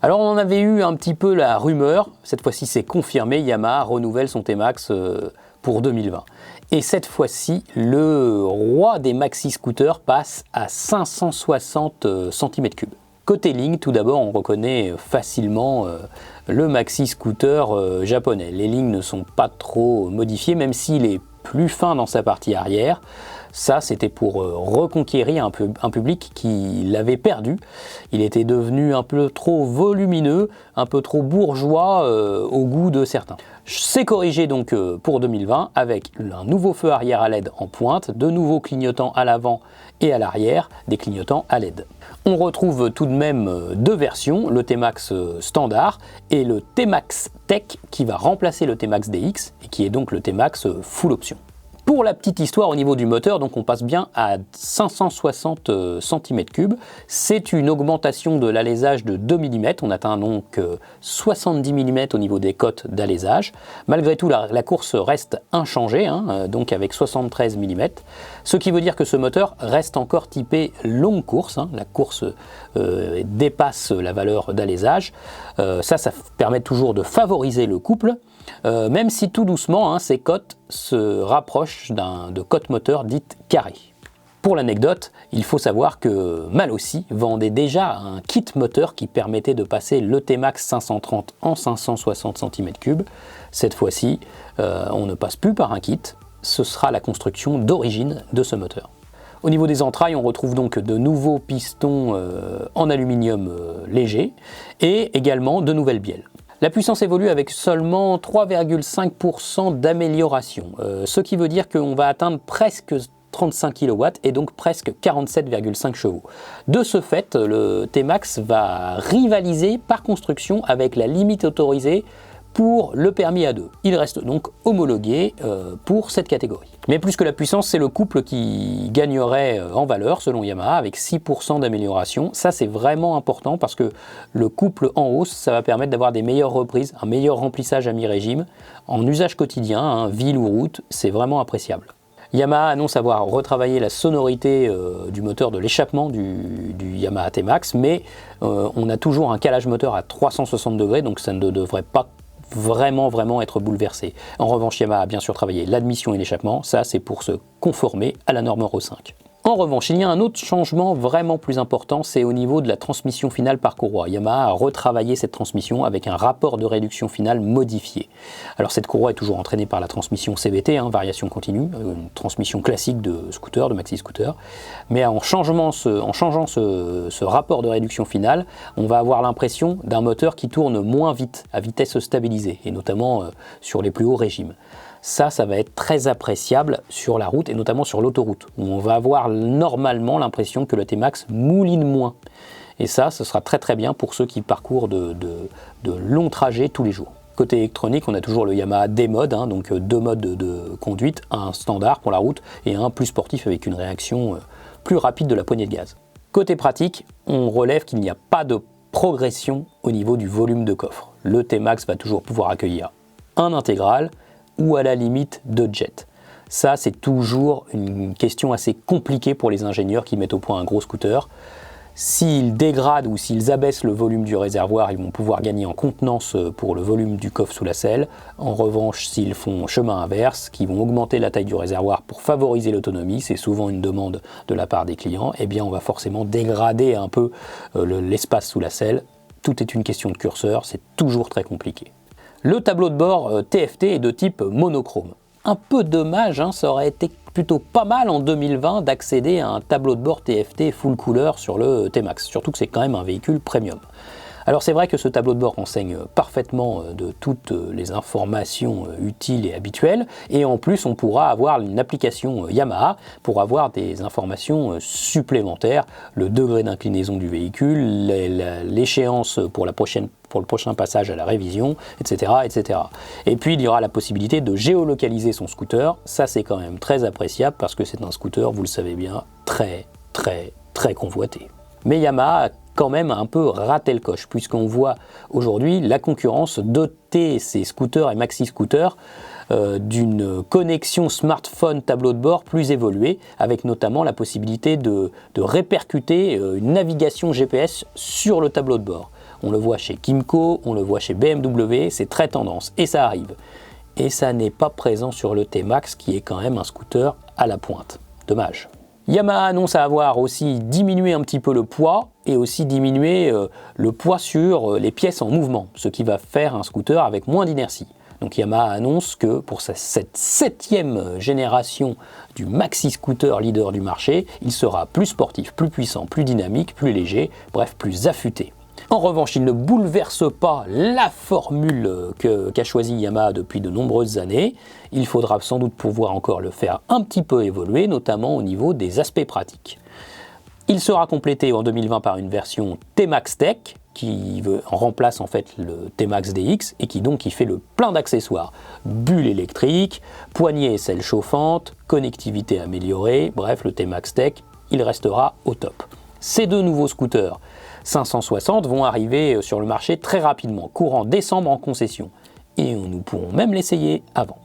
Alors on en avait eu un petit peu la rumeur, cette fois-ci c'est confirmé, Yamaha renouvelle son T-Max pour 2020. Et cette fois-ci, le roi des maxi scooters passe à 560 cm3. Côté ligne, tout d'abord, on reconnaît facilement le maxi scooter japonais. Les lignes ne sont pas trop modifiées, même s'il est plus fin dans sa partie arrière. Ça, c'était pour reconquérir un public qui l'avait perdu. Il était devenu un peu trop volumineux, un peu trop bourgeois au goût de certains. C'est corrigé donc pour 2020 avec un nouveau feu arrière à LED en pointe, de nouveaux clignotants à l'avant et à l'arrière, des clignotants à LED. On retrouve tout de même deux versions, le T-Max standard et le T-Max Tech qui va remplacer le T-Max DX et qui est donc le T-Max full option. Pour la petite histoire au niveau du moteur, donc on passe bien à 560 cm3. C'est une augmentation de l'alésage de 2 mm. On atteint donc 70 mm au niveau des cotes d'alésage. Malgré tout, la course reste inchangée, donc avec 73 mm. Ce qui veut dire que ce moteur reste encore typé longue course. La course dépasse la valeur d'alésage. Ça permet toujours de favoriser le couple. Même si tout doucement, ces cotes se rapprochent de cotes moteurs dites carrées. Pour l'anecdote, il faut savoir que Malossi vendait déjà un kit moteur qui permettait de passer le T-Max 530 en 560 cm3. Cette fois-ci, on ne passe plus par un kit, ce sera la construction d'origine de ce moteur. Au niveau des entrailles, on retrouve donc de nouveaux pistons en aluminium léger et également de nouvelles bielles. La puissance évolue avec seulement 3,5% d'amélioration, ce qui veut dire qu'on va atteindre presque 35 kW et donc presque 47,5 chevaux. De ce fait, le T-Max va rivaliser par construction avec la limite autorisée pour le permis A2. Il reste donc homologué pour cette catégorie. Mais plus que la puissance, c'est le couple qui gagnerait en valeur selon Yamaha avec 6% d'amélioration. Ça, c'est vraiment important parce que le couple en hausse, ça va permettre d'avoir des meilleures reprises, un meilleur remplissage à mi-régime. En usage quotidien, ville ou route, c'est vraiment appréciable. Yamaha annonce avoir retravaillé la sonorité du moteur de l'échappement du Yamaha T-Max, mais on a toujours un calage moteur à 360 degrés, donc ça ne devrait pas vraiment être bouleversé. En revanche, Yamaha a bien sûr travaillé l'admission et l'échappement, ça c'est pour se conformer à la norme Euro 5. En revanche, il y a un autre changement vraiment plus important, c'est au niveau de la transmission finale par courroie. Yamaha a retravaillé cette transmission avec un rapport de réduction finale modifié. Alors cette courroie est toujours entraînée par la transmission CVT, variation continue, une transmission classique de scooter, de maxi scooter. Mais en changeant ce rapport de réduction finale, on va avoir l'impression d'un moteur qui tourne moins vite, à vitesse stabilisée, et notamment sur les plus hauts régimes. Ça va être très appréciable sur la route et notamment sur l'autoroute, où on va avoir normalement l'impression que le T-Max mouline moins. Et ça, ce sera très bien pour ceux qui parcourent de longs trajets tous les jours. Côté électronique, on a toujours le Yamaha D-Mode, donc deux modes de conduite, un standard pour la route et un plus sportif avec une réaction plus rapide de la poignée de gaz. Côté pratique, on relève qu'il n'y a pas de progression au niveau du volume de coffre. Le T-Max va toujours pouvoir accueillir un intégral, ou à la limite de jet. Ça, c'est toujours une question assez compliquée pour les ingénieurs qui mettent au point un gros scooter. S'ils dégradent ou s'ils abaissent le volume du réservoir, ils vont pouvoir gagner en contenance pour le volume du coffre sous la selle. En revanche, s'ils font chemin inverse, qui vont augmenter la taille du réservoir pour favoriser l'autonomie, c'est souvent une demande de la part des clients, eh bien on va forcément dégrader un peu l'espace sous la selle. Tout est une question de curseur, c'est toujours très compliqué. Le tableau de bord TFT est de type monochrome. Un peu dommage, ça aurait été plutôt pas mal en 2020 d'accéder à un tableau de bord TFT full couleur sur le T-Max, surtout que c'est quand même un véhicule premium. Alors c'est vrai que ce tableau de bord renseigne parfaitement de toutes les informations utiles et habituelles, et en plus on pourra avoir une application Yamaha pour avoir des informations supplémentaires, le degré d'inclinaison du véhicule, l'échéance pour le prochain passage à la révision, etc., etc. Et puis il y aura la possibilité de géolocaliser son scooter, ça c'est quand même très appréciable parce que c'est un scooter, vous le savez bien, très convoité. Mais Yamaha a quand même un peu raté le coche, puisqu'on voit aujourd'hui la concurrence doter ses scooters et maxi-scooters d'une connexion smartphone tableau de bord plus évoluée, avec notamment la possibilité de répercuter une navigation GPS sur le tableau de bord. on le voit chez Kymco, on le voit chez BMW, c'est très tendance et ça arrive. Et ça n'est pas présent sur le T-Max qui est quand même un scooter à la pointe. Dommage. Yamaha annonce à avoir aussi diminué un petit peu le poids et aussi diminué le poids sur les pièces en mouvement, ce qui va faire un scooter avec moins d'inertie. Donc Yamaha annonce que pour cette 7e génération du maxi scooter leader du marché, il sera plus sportif, plus puissant, plus dynamique, plus léger, bref plus affûté. En revanche, il ne bouleverse pas la formule qu'a choisie Yamaha depuis de nombreuses années. Il faudra sans doute pouvoir encore le faire un petit peu évoluer, notamment au niveau des aspects pratiques. Il sera complété en 2020 par une version T-Max Tech, qui remplace en fait le T-Max DX et qui fait le plein d'accessoires. Bulle électrique, poignée et selle chauffante, connectivité améliorée, bref, le T-Max Tech, il restera au top. Ces deux nouveaux scooters 560 vont arriver sur le marché très rapidement, courant décembre en concession. Et nous pourrons même l'essayer avant.